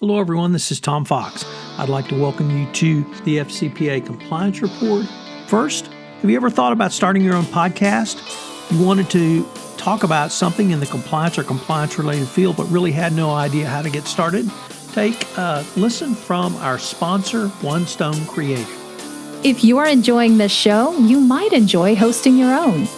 Hello everyone, this is Tom Fox. I'd like to welcome you to the FCPA Compliance Report. First, have you ever thought about starting your own podcast? You wanted to talk about something in the compliance or compliance-related field, but really had no idea how to get started? Take a listen from our sponsor, One Stone Creative. If you are enjoying this show, you might enjoy hosting your own.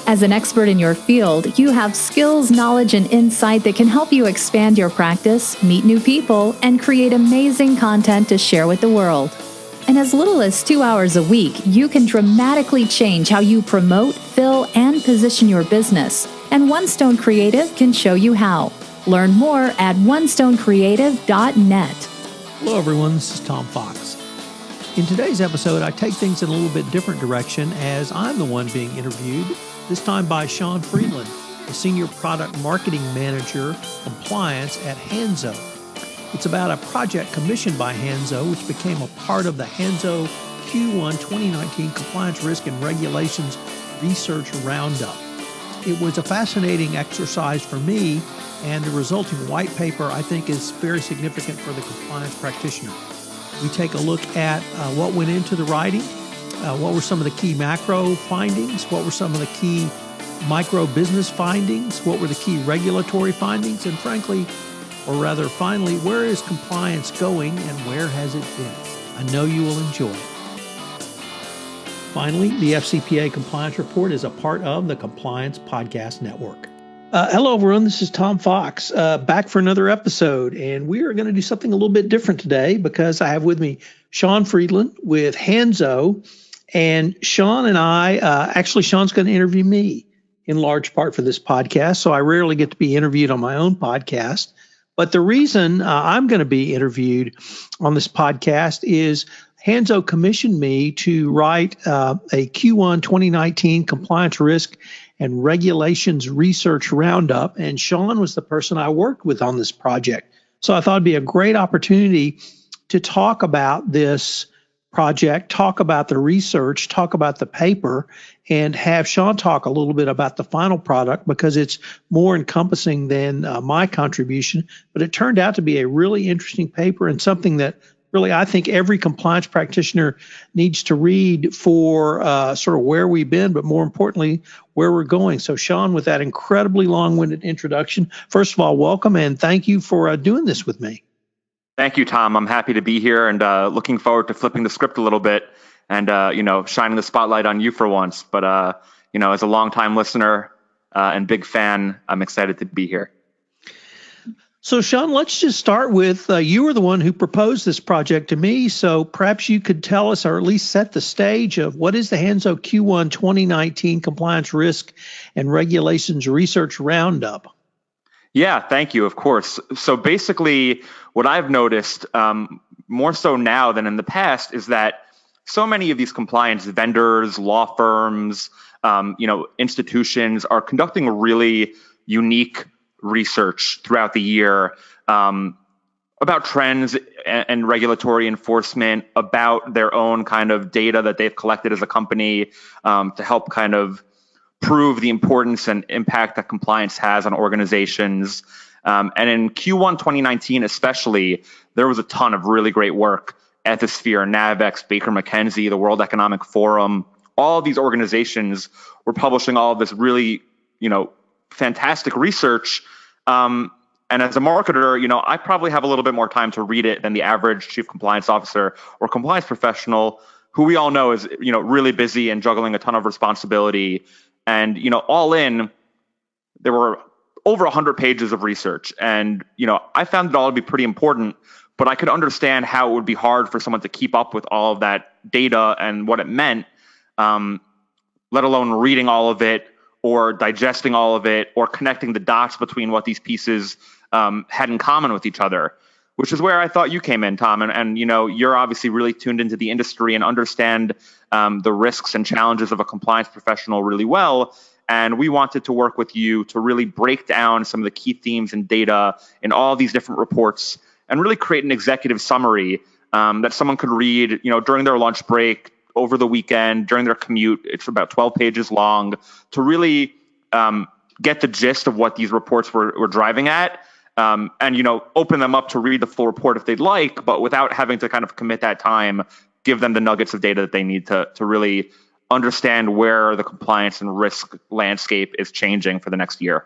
As an expert in your field, you have skills, knowledge, and insight that can help you expand your practice, meet new people, and create amazing content to share with the world. In as little as 2 hours a week, you can dramatically change how you promote, fill, and position your business. And One Stone Creative can show you how. Learn more at onestonecreative.net. Hello everyone, this is Tom Fox. In today's episode, I take things in a little bit different direction as I'm the one being interviewed, this time by Sean Freidlin, the Senior Product Marketing Manager Compliance at Hanzo. It's about a project commissioned by Hanzo, which became a part of the Hanzo Q1 2019 Compliance Risk and Regulations Research Roundup. It was a fascinating exercise for me, and the resulting white paper I think is very significant for the compliance practitioner. We take a look at what went into the writing, what were some of the key macro findings, what were some of the key micro business findings, what were the key regulatory findings, and frankly, or rather finally, where is compliance going and where has it been? I know you will enjoy it. Finally, the FCPA Compliance Report is a part of the Compliance Podcast Network. Hello, everyone. This is Tom Fox, back for another episode, and we are going to do something a little bit different today because I have with me Sean Freidlin with Hanzo, and Sean and I, actually Sean's going to interview me in large part for this podcast, so I rarely get to be interviewed on my own podcast. But the reason I'm going to be interviewed on this podcast is Hanzo commissioned me to write a Q1 2019 Compliance Risk and Regulations Research Roundup, and Sean was the person I worked with on this project. So I thought it'd be a great opportunity to talk about this project, talk about the research, talk about the paper, and have Sean talk a little bit about the final product because it's more encompassing than my contribution. But it turned out to be a really interesting paper and something that really I think every compliance practitioner needs to read for sort of where we've been, but more importantly, where we're going. So Sean, with that incredibly long-winded introduction, first of all, welcome and thank you for doing this with me. Thank you, Tom. I'm happy to be here and looking forward to flipping the script a little bit and, shining the spotlight on you for once. But, as a longtime listener and big fan, I'm excited to be here. So, Sean, let's just start with you were the one who proposed this project to me. So perhaps you could tell us or at least set the stage of what is the Hanzo Q1 2019 Compliance Risk and Regulations Research Roundup? Yeah, thank you. Of course. So basically, what I've noticed more so now than in the past is that so many of these compliance vendors, law firms, institutions are conducting really unique research throughout the year about trends and regulatory enforcement, about their own kind of data that they've collected as a company to help kind of prove the importance and impact that compliance has on organizations. And in Q1 2019 especially, there was a ton of really great work. Ethisphere, Navex, Baker McKenzie, the World Economic Forum, all of these organizations were publishing all of this really, fantastic research. And as a marketer, I probably have a little bit more time to read it than the average chief compliance officer or compliance professional, who we all know is, really busy and juggling a ton of responsibility. And, all in, there were over 100 pages of research. And, I found it all to be pretty important, but I could understand how it would be hard for someone to keep up with all of that data and what it meant, let alone reading all of it or digesting all of it or connecting the dots between what these pieces had in common with each other, which is where I thought you came in, Tom. And you're obviously really tuned into the industry and understand the risks and challenges of a compliance professional really well. And we wanted to work with you to really break down some of the key themes and data in all these different reports and really create an executive summary that someone could read, during their lunch break, over the weekend, during their commute. It's about 12 pages long to really get the gist of what these reports were driving at. and open them up to read the full report if they'd like, but without having to kind of commit that time, give them the nuggets of data that they need to really understand where the compliance and risk landscape is changing for the next year.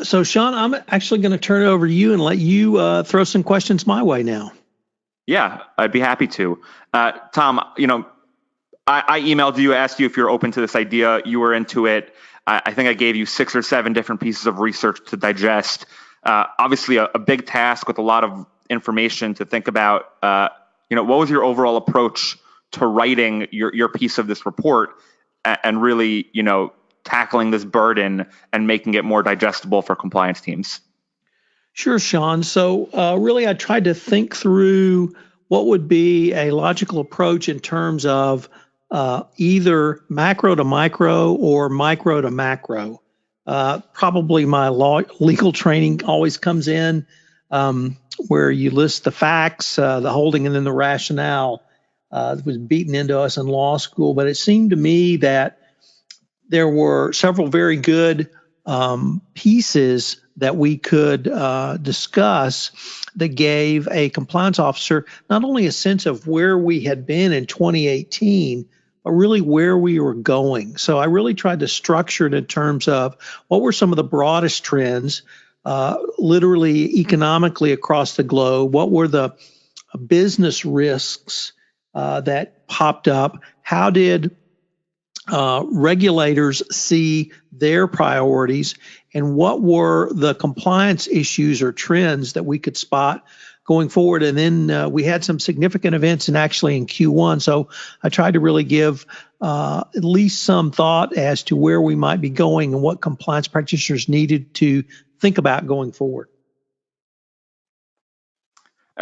So, Sean, I'm actually going to turn it over to you and let you throw some questions my way now. Yeah, I'd be happy to. Tom, I emailed you, asked you if you're open to this idea. You were into it. I think I gave you 6 or 7 different pieces of research to digest. Obviously, a big task with a lot of information to think about. What was your overall approach to writing your piece of this report and really, tackling this burden and making it more digestible for compliance teams? Sure, Sean. So really, I tried to think through what would be a logical approach in terms of either macro to micro or micro to macro. Probably my legal training always comes in where you list the facts, the holding, and then the rationale. It was beaten into us in law school, but it seemed to me that there were several very good pieces that we could discuss that gave a compliance officer not only a sense of where we had been in 2018, but really where we were going. So I really tried to structure it in terms of what were some of the broadest trends, literally economically across the globe, what were the business risks that popped up, how did regulators see their priorities, and what were the compliance issues or trends that we could spot going forward. And then we had some significant events in Q1. So I tried to really give at least some thought as to where we might be going and what compliance practitioners needed to think about going forward.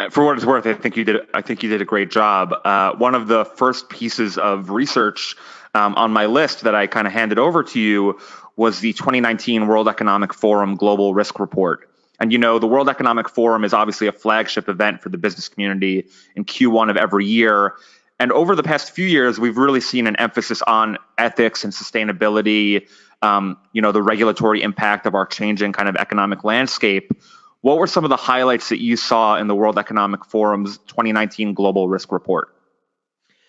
For what it's worth, I think you did a great job. One of the first pieces of research on my list that I kind of handed over to you was the 2019 World Economic Forum Global Risk Report. And the World Economic Forum is obviously a flagship event for the business community in Q1 of every year. And over the past few years, we've really seen an emphasis on ethics and sustainability, the regulatory impact of our changing kind of economic landscape. What were some of the highlights that you saw in the World Economic Forum's 2019 Global Risk Report?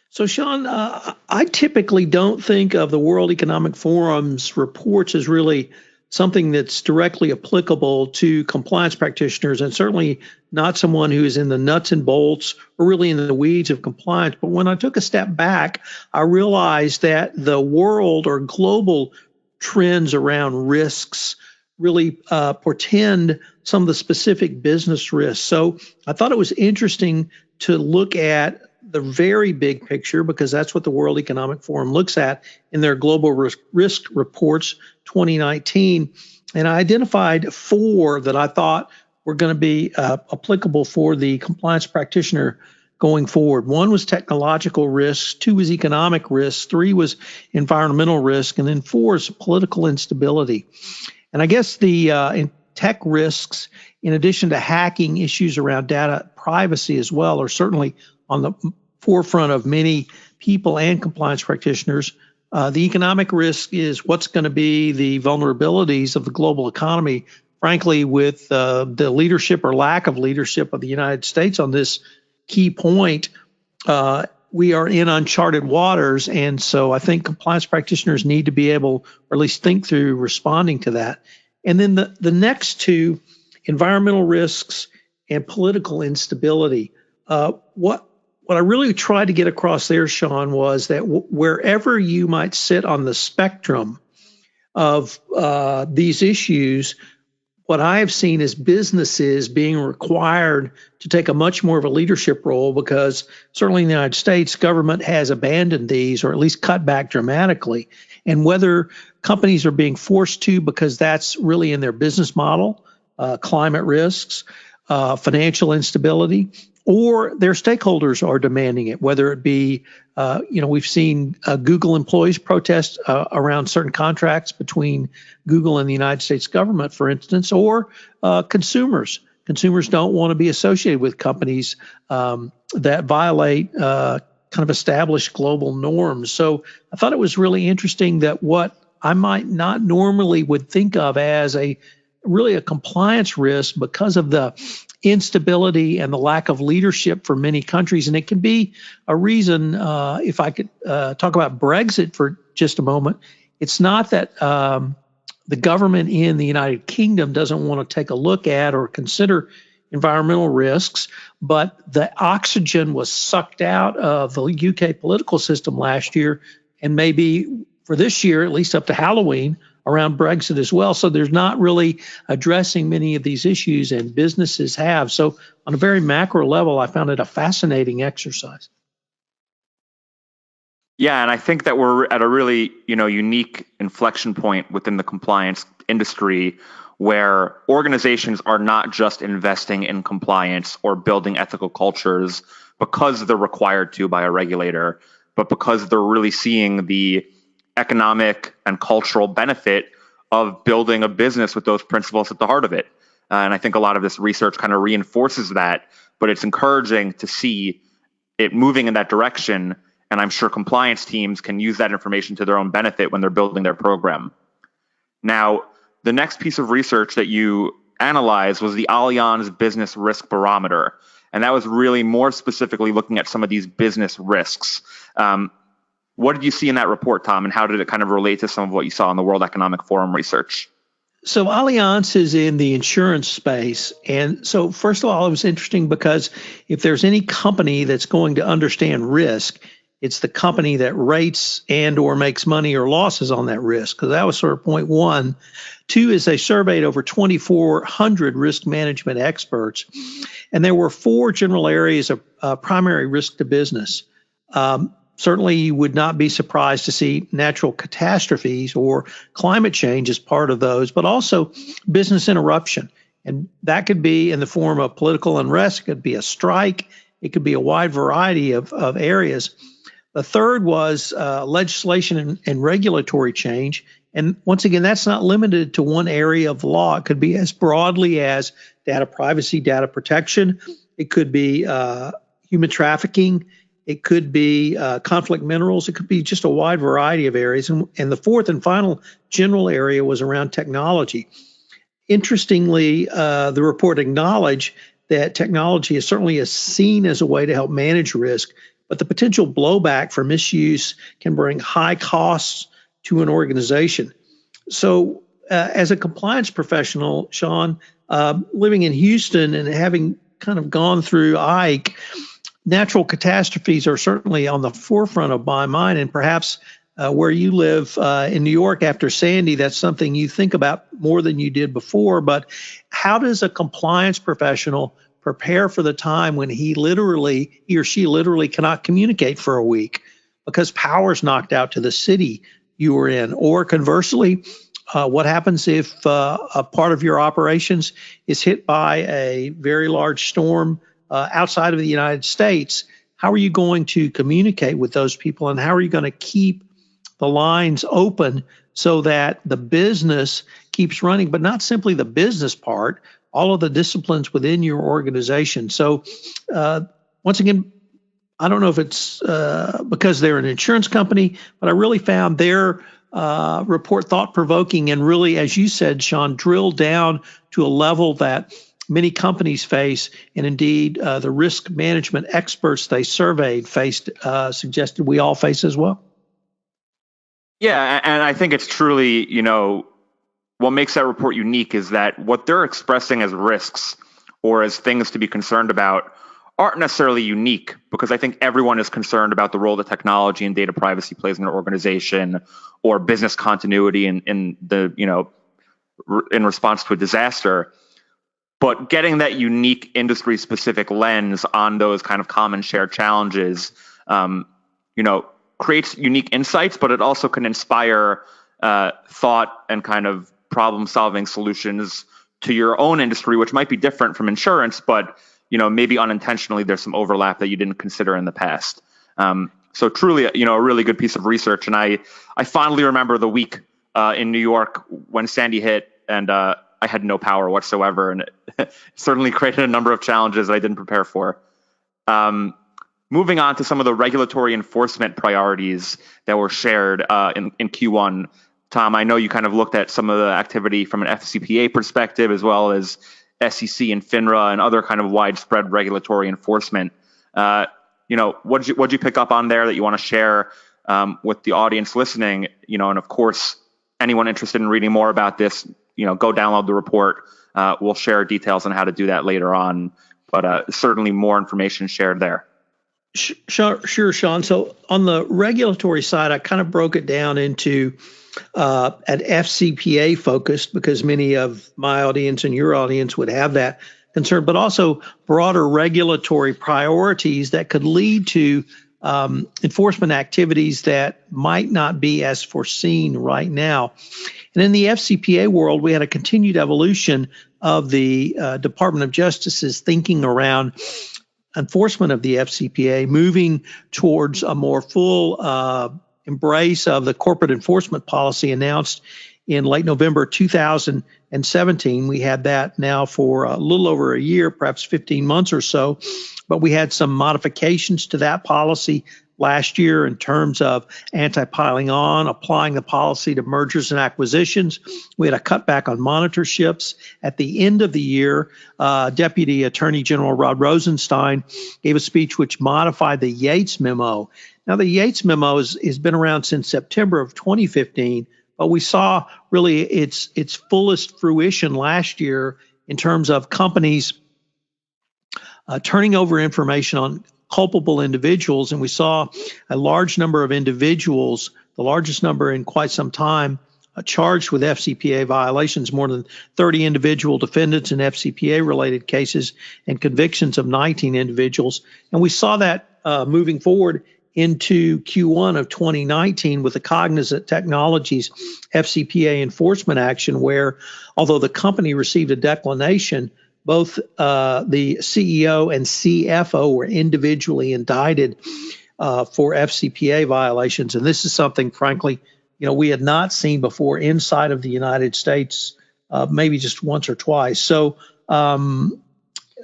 So, Sean, I typically don't think of the World Economic Forum's reports as really something that's directly applicable to compliance practitioners, and certainly not someone who is in the nuts and bolts or really in the weeds of compliance. But when I took a step back, I realized that the world or global trends around risks really portend some of the specific business risks. So I thought it was interesting to look at the very big picture, because that's what the World Economic Forum looks at in their Global Risk Reports 2019. And I identified 4 that I thought were going to be applicable for the compliance practitioner going forward. 1 was technological risks, 2 was economic risks, 3 was environmental risk, and then 4 is political instability. And I guess the in tech risks, in addition to hacking, issues around data privacy as well, are certainly on the forefront of many people and compliance practitioners. The economic risk is what's going to be the vulnerabilities of the global economy, frankly, with the leadership or lack of leadership of the United States on this key point. We are in uncharted waters, and so I think compliance practitioners need to be able, or at least think through responding to that. And then the next 2, environmental risks and political instability. What I really tried to get across there, Sean, was that wherever you might sit on the spectrum of these issues, what I have seen is businesses being required to take a much more of a leadership role, because certainly in the United States, government has abandoned these, or at least cut back dramatically. And whether companies are being forced to because that's really in their business model, climate risks, financial instability, or their stakeholders are demanding it, whether it be, we've seen Google employees protest around certain contracts between Google and the United States government, for instance, or consumers. Consumers don't want to be associated with companies that violate kind of established global norms. So I thought it was really interesting that what I might not normally would think of as a really a compliance risk because of the instability and the lack of leadership for many countries. And it can be a reason, if I could talk about Brexit for just a moment, it's not that the government in the United Kingdom doesn't want to take a look at or consider environmental risks, but the oxygen was sucked out of the UK political system last year, and maybe for this year, at least up to Halloween, around Brexit as well. So there's not really addressing many of these issues, and businesses have. So on a very macro level, I found it a fascinating exercise. Yeah, and I think that we're at a really, unique inflection point within the compliance industry where organizations are not just investing in compliance or building ethical cultures because they're required to by a regulator, but because they're really seeing the economic and cultural benefit of building a business with those principles at the heart of it. And I think a lot of this research kind of reinforces that, but it's encouraging to see it moving in that direction. And I'm sure compliance teams can use that information to their own benefit when they're building their program. Now, the next piece of research that you analyzed was the Allianz Business Risk Barometer. And that was really more specifically looking at some of these business risks. What did you see in that report, Tom, and how did it kind of relate to some of what you saw in the World Economic Forum research? So Allianz is in the insurance space. And so first of all, it was interesting because if there's any company that's going to understand risk, it's the company that rates and or makes money or losses on that risk, because that was sort of point one. Two is they surveyed over 2,400 risk management experts, and there were four general areas of primary risk to business. Certainly, you would not be surprised to see natural catastrophes or climate change as part of those, but also business interruption. And that could be in the form of political unrest, it could be a strike, it could be a wide variety of areas. The third was legislation and regulatory change. And once again, that's not limited to one area of law. It could be as broadly as data privacy, data protection. It could be human trafficking. It could be conflict minerals. It could be just a wide variety of areas. And the fourth and final general area was around technology. Interestingly, the report acknowledged that technology is certainly seen as a way to help manage risk, but the potential blowback for misuse can bring high costs to an organization. So as a compliance professional, Sean, living in Houston and having kind of gone through Ike, natural catastrophes are certainly on the forefront of my mind, and perhaps where you live in New York after Sandy, that's something you think about more than you did before. But how does a compliance professional prepare for the time when he or she literally cannot communicate for a week because power's knocked out to the city you were in? Or conversely, what happens if a part of your operations is hit by a very large storm outside of the United States? How are you going to communicate with those people, and how are you going to keep the lines open so that the business keeps running, but not simply the business part, all of the disciplines within your organization? So once again, I don't know if it's because they're an insurance company, but I really found their report thought-provoking and really, as you said, Sean, drilled down to a level that many companies face, and indeed the risk management experts they surveyed suggested we all face as well. Yeah, and I think it's truly, what makes that report unique is that what they're expressing as risks or as things to be concerned about aren't necessarily unique, because I think everyone is concerned about the role that technology and data privacy plays in an organization, or business continuity in response to a disaster. But getting that unique industry-specific lens on those kind of common shared challenges, creates unique insights, but it also can inspire thought and kind of problem-solving solutions to your own industry, which might be different from insurance, but maybe unintentionally there's some overlap that you didn't consider in the past. So truly, a really good piece of research. And I fondly remember the week in New York when Sandy hit, and I had no power whatsoever, and it certainly created a number of challenges that I didn't prepare for. Moving on to some of the regulatory enforcement priorities that were shared in Q1, Tom, I know you kind of looked at some of the activity from an FCPA perspective, as well as SEC and FINRA and other kind of widespread regulatory enforcement. What did you pick up on there that you want to share with the audience listening? And of course, anyone interested in reading more about this, go download the report. We'll share details on how to do that later on, but certainly more information shared there. Sure, Sean. So on the regulatory side, I kind of broke it down into an FCPA focused, because many of my audience and your audience would have that concern, but also broader regulatory priorities that could lead to enforcement activities that might not be as foreseen right now. And in the FCPA world, we had a continued evolution of the Department of Justice's thinking around enforcement of the FCPA, moving towards a more full embrace of the corporate enforcement policy announced in late November 2017. We had that now for a little over a year, perhaps 15 months or so, but we had some modifications to that policy last year in terms of anti-piling on, applying the policy to mergers and acquisitions. We had a cutback on monitorships. At the end of the year, Deputy Attorney General Rod Rosenstein gave a speech which modified the Yates memo. Now, the Yates memo has been around since September of 2015, but we saw really its fullest fruition last year in terms of companies turning over information on culpable individuals, and we saw a large number of individuals, the largest number in quite some time, charged with FCPA violations, more than 30 individual defendants in FCPA-related cases and convictions of 19 individuals. And we saw that moving forward into Q1 of 2019 with the Cognizant Technologies FCPA enforcement action, where although the company received a declination, both the CEO and CFO were individually indicted for FCPA violations. And this is something, frankly, we had not seen before inside of the United States, maybe just once or twice. So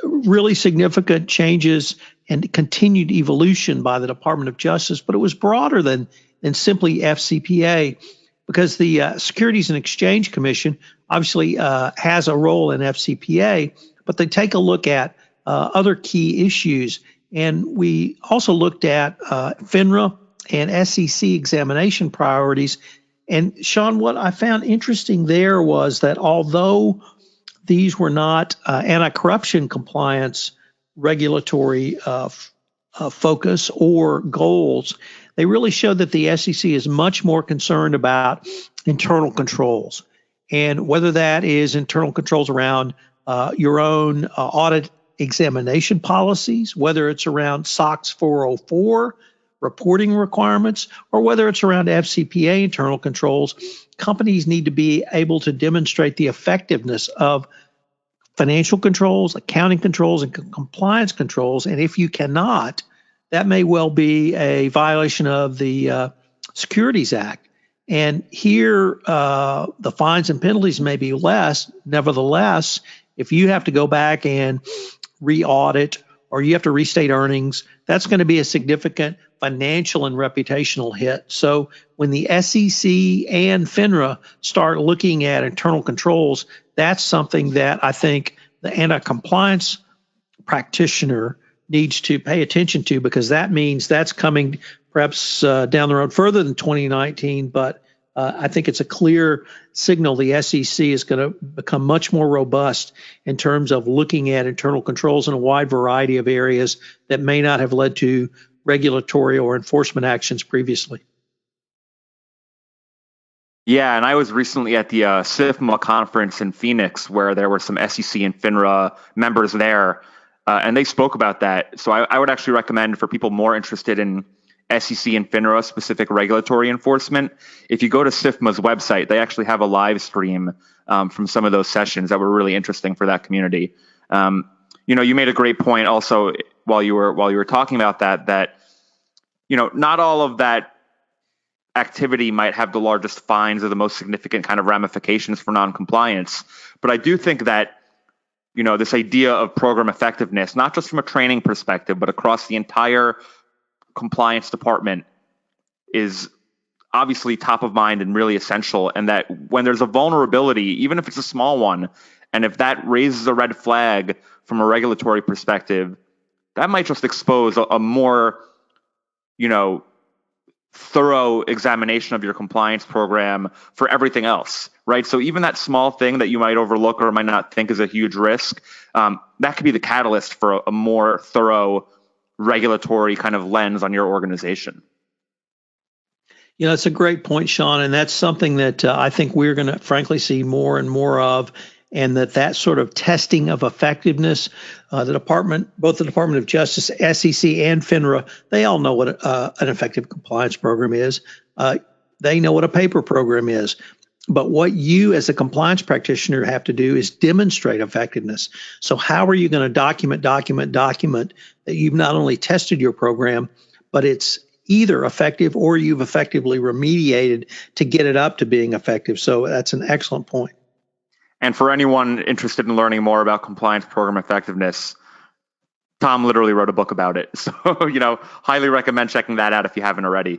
really significant changes and continued evolution by the Department of Justice, but it was broader than simply FCPA, because the Securities and Exchange Commission obviously has a role in FCPA, but they take a look at other key issues. And we also looked at FINRA and SEC examination priorities. And Sean, what I found interesting there was that although these were not anti-corruption compliance regulatory focus or goals, they really showed that the SEC is much more concerned about internal controls. And whether that is internal controls around your own audit examination policies, whether it's around SOX 404 reporting requirements, or whether it's around FCPA internal controls, companies need to be able to demonstrate the effectiveness of financial controls, accounting controls, and compliance controls. And if you cannot, that may well be a violation of the Securities Act. And here, the fines and penalties may be less. Nevertheless, if you have to go back and re-audit or you have to restate earnings, that's going to be a significant financial and reputational hit. So when the SEC and FINRA start looking at internal controls, that's something that I think the anti-compliance practitioner needs to pay attention to, because that means that's coming perhaps down the road further than 2019, but I think it's a clear signal the SEC is going to become much more robust in terms of looking at internal controls in a wide variety of areas that may not have led to regulatory or enforcement actions previously. Yeah, and I was recently at the SIFMA conference in Phoenix, where there were some SEC and FINRA members there, and they spoke about that. So I would actually recommend for people more interested in SEC and FINRA specific regulatory enforcement, if you go to SIFMA's website, they actually have a live stream from some of those sessions that were really interesting for that community. You made a great point also while you were talking about that not all of that activity might have the largest fines or the most significant kind of ramifications for non-compliance. But I do think that this idea of program effectiveness, not just from a training perspective, but across the entire compliance department, is obviously top of mind and really essential, and that when there's a vulnerability, even if it's a small one, and if that raises a red flag from a regulatory perspective, that might just expose a more, thorough examination of your compliance program for everything else, right? So even that small thing that you might overlook or might not think is a huge risk, that could be the catalyst for a more thorough regulatory kind of lens on your organization. It's a great point, Sean, and that's something that I think we're going to frankly see more and more of, and that sort of testing of effectiveness, both the Department of Justice, SEC, and FINRA, they all know what an effective compliance program is. They know what a paper program is. But what you as a compliance practitioner have to do is demonstrate effectiveness. So how are you going to document that you've not only tested your program, but it's either effective or you've effectively remediated to get it up to being effective? So that's an excellent point. And for anyone interested in learning more about compliance program effectiveness, Tom literally wrote a book about it. So, highly recommend checking that out if you haven't already.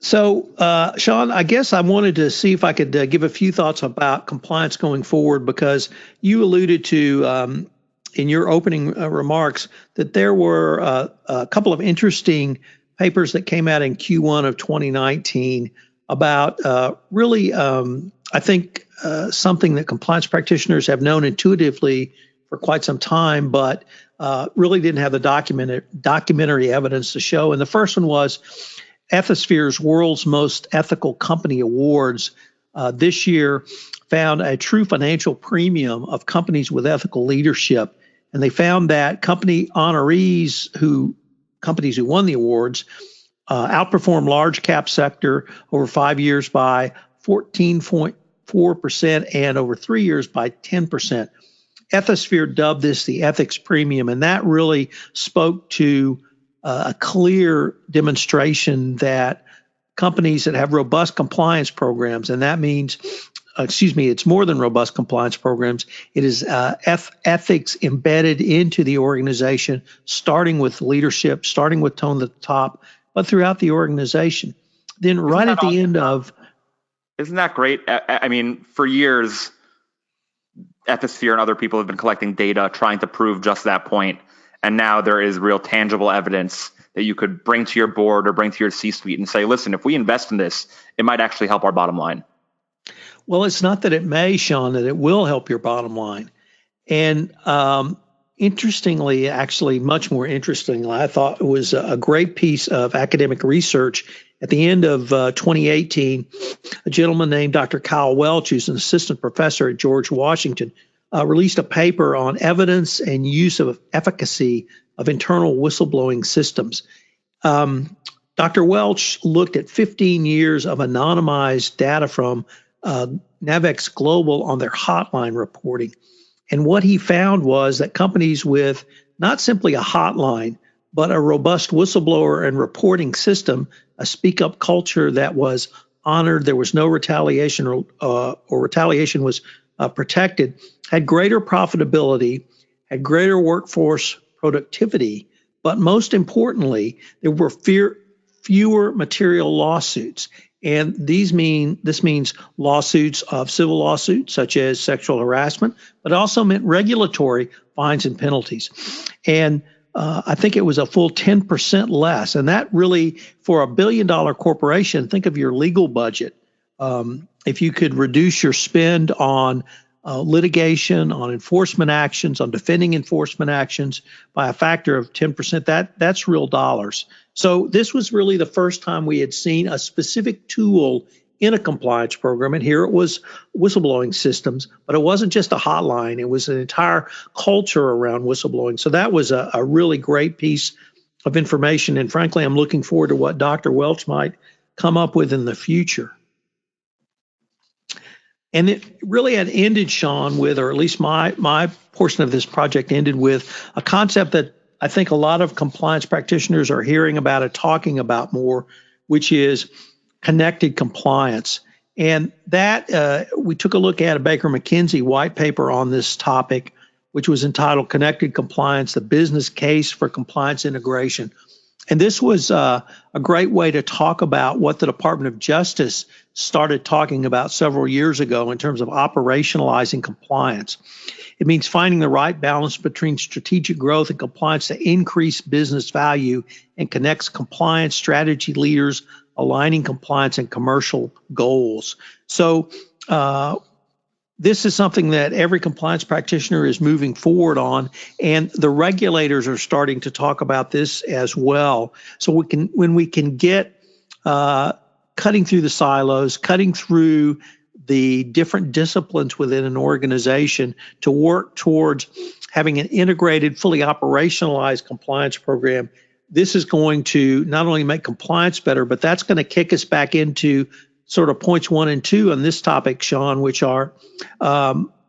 So, Sean, I guess I wanted to see if I could give a few thoughts about compliance going forward, because you alluded to in your opening remarks that there were a couple of interesting papers that came out in Q1 of 2019 about really, I think, something that compliance practitioners have known intuitively for quite some time, but really didn't have the documentary evidence to show. And the first one was Ethisphere's World's Most Ethical Company Awards this year found a true financial premium of companies with ethical leadership. And they found that companies who won the awards outperformed large cap sector over 5 years by 14.4% and over 3 years by 10%. Ethisphere dubbed this the ethics premium, and that really spoke to a clear demonstration that companies that have robust compliance programs, and that means, it's more than robust compliance programs. It is ethics embedded into the organization, starting with leadership, starting with tone at the top, but throughout the organization. Then right at the end of... Isn't that great? I mean, for years, Ethisphere and other people have been collecting data, trying to prove just that point. And now there is real tangible evidence that you could bring to your board or bring to your C-suite and say, listen, if we invest in this, it might actually help our bottom line. Well, it's not that it may, Sean, that it will help your bottom line. And interestingly, actually much more interestingly, I thought it was a great piece of academic research. At the end of 2018, a gentleman named Dr. Kyle Welch, who's an assistant professor at George Washington, released a paper on evidence and use of efficacy of internal whistleblowing systems. Dr. Welch looked at 15 years of anonymized data from Navex Global on their hotline reporting. And what he found was that companies with not simply a hotline, but a robust whistleblower and reporting system, a speak-up culture that was honored, there was no retaliation or retaliation was protected, had greater profitability, had greater workforce productivity, but most importantly, there were fewer material lawsuits. And this means lawsuits of civil lawsuits, such as sexual harassment, but also meant regulatory fines and penalties. And I think it was a full 10% less. And that really, for $1 billion corporation, think of your legal budget. If you could reduce your spend on litigation, on enforcement actions, on defending enforcement actions by a factor of 10%, that's real dollars. So this was really the first time we had seen a specific tool in a compliance program. And here it was whistleblowing systems, but it wasn't just a hotline. It was an entire culture around whistleblowing. So that was a really great piece of information. And frankly, I'm looking forward to what Dr. Welch might come up with in the future. And it really had ended, Sean, with, or at least my portion of this project ended with a concept that I think a lot of compliance practitioners are hearing about and talking about more, which is connected compliance. And that we took a look at a Baker McKenzie white paper on this topic, which was entitled Connected Compliance, the Business Case for Compliance Integration. And this was a great way to talk about what the Department of Justice started talking about several years ago in terms of operationalizing compliance. It means finding the right balance between strategic growth and compliance to increase business value and connects compliance strategy leaders, aligning compliance and commercial goals. So this is something that every compliance practitioner is moving forward on, and the regulators are starting to talk about this as well. So when we can get cutting through the silos, cutting through the different disciplines within an organization to work towards having an integrated, fully operationalized compliance program, this is going to not only make compliance better, but that's going to kick us back into sort of points 1 and 2 on this topic, Sean, which are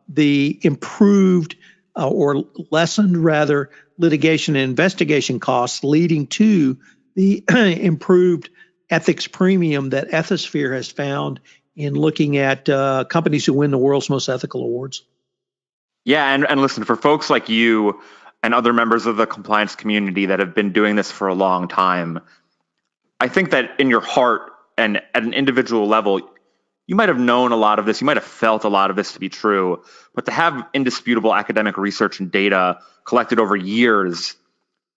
the improved or lessened, rather, litigation and investigation costs leading to the improved ethics premium that Ethisphere has found in looking at companies who win the world's most ethical awards. Yeah, and listen, for folks like you and other members of the compliance community that have been doing this for a long time, I think that in your heart and at an individual level, you might have known a lot of this, you might have felt a lot of this to be true, but to have indisputable academic research and data collected over years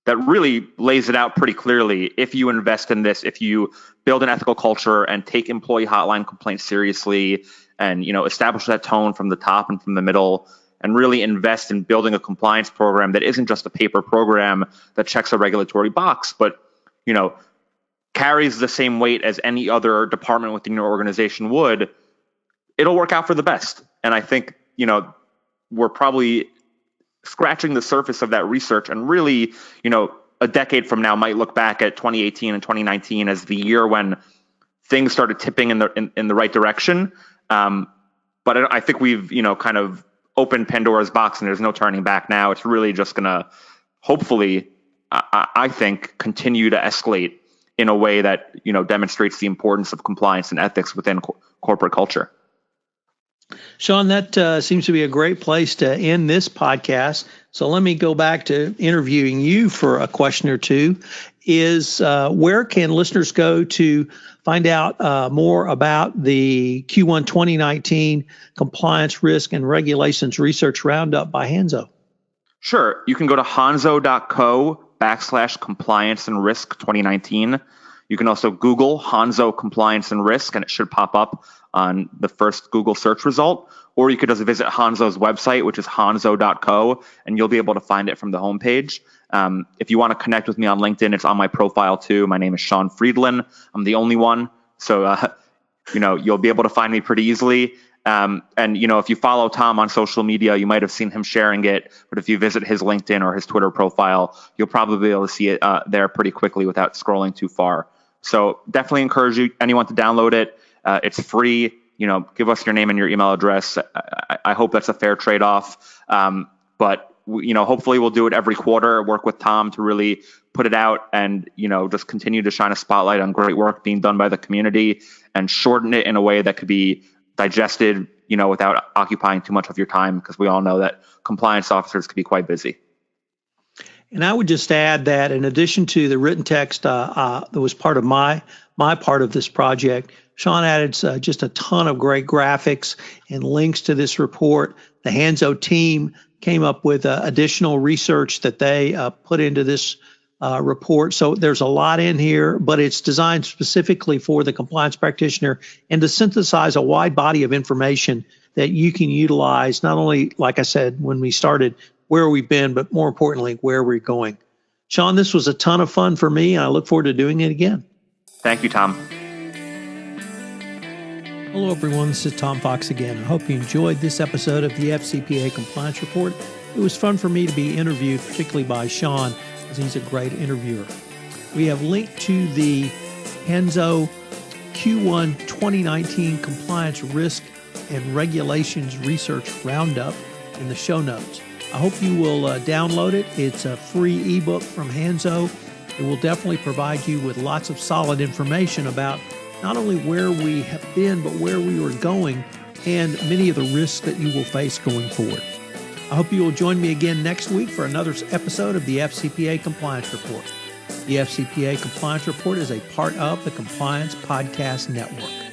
that really lays it out pretty clearly, if you invest in this, if you build an ethical culture and take employee hotline complaints seriously and establish that tone from the top and from the middle, and really invest in building a compliance program that isn't just a paper program that checks a regulatory box, but carries the same weight as any other department within your organization would, it'll work out for the best. And I think, we're probably scratching the surface of that research, and really, a decade from now might look back at 2018 and 2019 as the year when things started tipping in the right direction. But I think we've, kind of opened Pandora's box and there's no turning back now. It's really just going to, hopefully, I think, continue to escalate in a way that demonstrates the importance of compliance and ethics within corporate culture. Sean, that seems to be a great place to end this podcast. So let me go back to interviewing you for a question or two. Where can listeners go to find out more about the Q1 2019 Compliance, Risk, and Regulations Research Roundup by Hanzo? Sure. You can go to hanzo.co/compliance and risk 2019. You can also Google Hanzo Compliance and Risk, and it should pop up on the first Google search result. Or you could just visit Hanzo's website, which is hanzo.co, and you'll be able to find it from the homepage. If you want to connect with me on LinkedIn, it's on my profile too. My name is Sean Freidlin. I'm the only one. So, you'll be able to find me pretty easily. And if you follow Tom on social media, you might have seen him sharing it. But if you visit his LinkedIn or his Twitter profile, you'll probably be able to see it there pretty quickly without scrolling too far. So definitely encourage anyone to download it. It's free. Give us your name and your email address. I hope that's a fair trade-off. But hopefully we'll do it every quarter, work with Tom to really put it out and, just continue to shine a spotlight on great work being done by the community and shorten it in a way that could be digested, without occupying too much of your time, because we all know that compliance officers can be quite busy. And I would just add that in addition to the written text that was part of my part of this project, Sean added just a ton of great graphics and links to this report. The Hanzo team came up with additional research that they put into this report. So there's a lot in here, but it's designed specifically for the compliance practitioner and to synthesize a wide body of information that you can utilize, not only, like I said, when we started, where we've been, but more importantly, where we're going. Sean, this was a ton of fun for me, and I look forward to doing it again. Thank you, Tom. Hello, everyone. This is Tom Fox again. I hope you enjoyed this episode of the FCPA Compliance Report. It was fun for me to be interviewed, particularly by Sean, as he's a great interviewer. We have linked to the Hanzo Q1 2019 Compliance, Risk, and Regulations Research Roundup in the show notes. I hope you will download it. It's a free ebook from Hanzo. It will definitely provide you with lots of solid information about not only where we have been, but where we are going and many of the risks that you will face going forward. I hope you will join me again next week for another episode of the FCPA Compliance Report. The FCPA Compliance Report is a part of the Compliance Podcast Network.